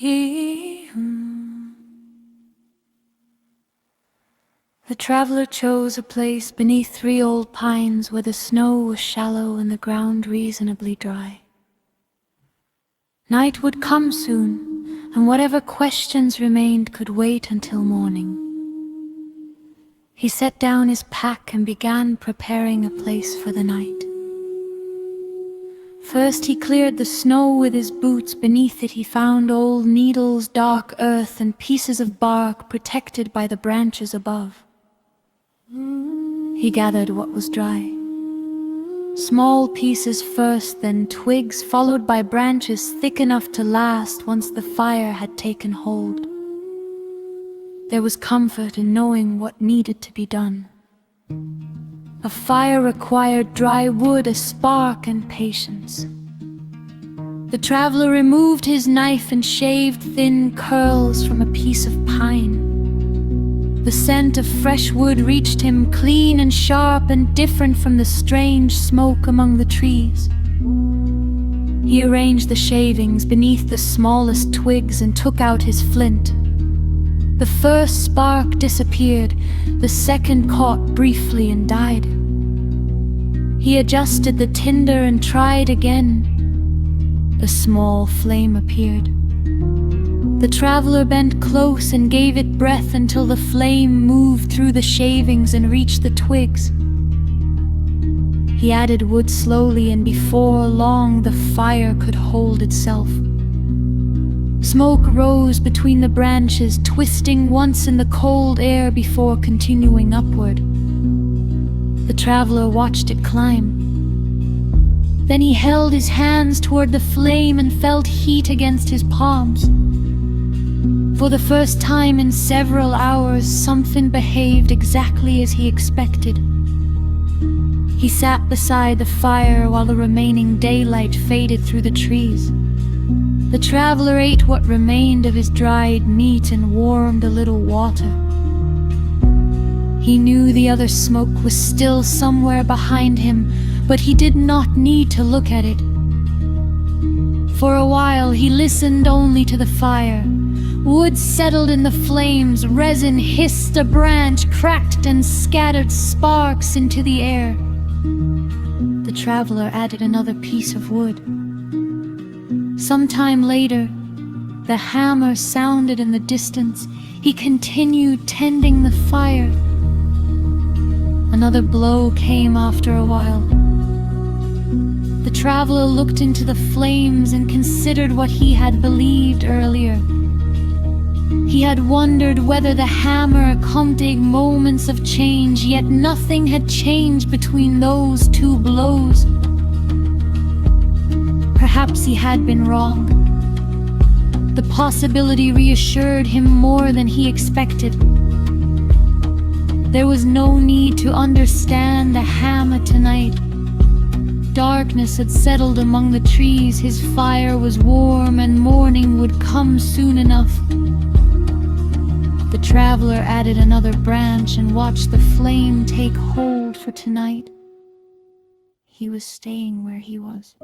The traveler chose a place beneath 3 old pines where the snow was shallow and the ground reasonably dry. Night would come soon, and whatever questions remained could wait until morning. He set down his pack and began preparing a place for the night. First he cleared the snow with his boots. Beneath it he found old needles, dark earth, and pieces of bark protected by the branches above. He gathered what was dry. Small pieces first, then twigs, followed by branches thick enough to last once the fire had taken hold. There was comfort in knowing what needed to be done. A fire required dry wood, a spark, and patience. The traveler removed his knife and shaved thin curls from a piece of pine. The scent of fresh wood reached him, clean and sharp and different from the strange smoke among the trees. He arranged the shavings beneath the smallest twigs and took out his flint. The first spark disappeared, the second caught briefly and died. He adjusted the tinder and tried again. A small flame appeared. The traveler bent close and gave it breath until the flame moved through the shavings and reached the twigs. He added wood slowly, and before long the fire could hold itself. Smoke rose between the branches, twisting once in the cold air before continuing upward. The traveler watched it climb. Then he held his hands toward the flame and felt heat against his palms. For the first time in several hours, something behaved exactly as he expected. He sat beside the fire while the remaining daylight faded through the trees. The traveler ate what remained of his dried meat and warmed a little water. He knew the other smoke was still somewhere behind him, but he did not need to look at it. For a while he listened only to the fire. Wood settled in the flames, resin hissed, a branch cracked and scattered sparks into the air. The traveler added another piece of wood. Sometime later, the hammer sounded in the distance. He continued tending the fire. Another blow came after a while. The traveler looked into the flames and considered what he had believed earlier. He had wondered whether the hammer accompanied moments of change, yet nothing had changed between those 2 blows. Perhaps he had been wrong. The possibility reassured him more than he expected. There was no need to understand the hammer tonight. Darkness had settled among the trees, his fire was warm, and morning would come soon enough. The traveler added another branch and watched the flame take hold. For tonight, he was staying where he was.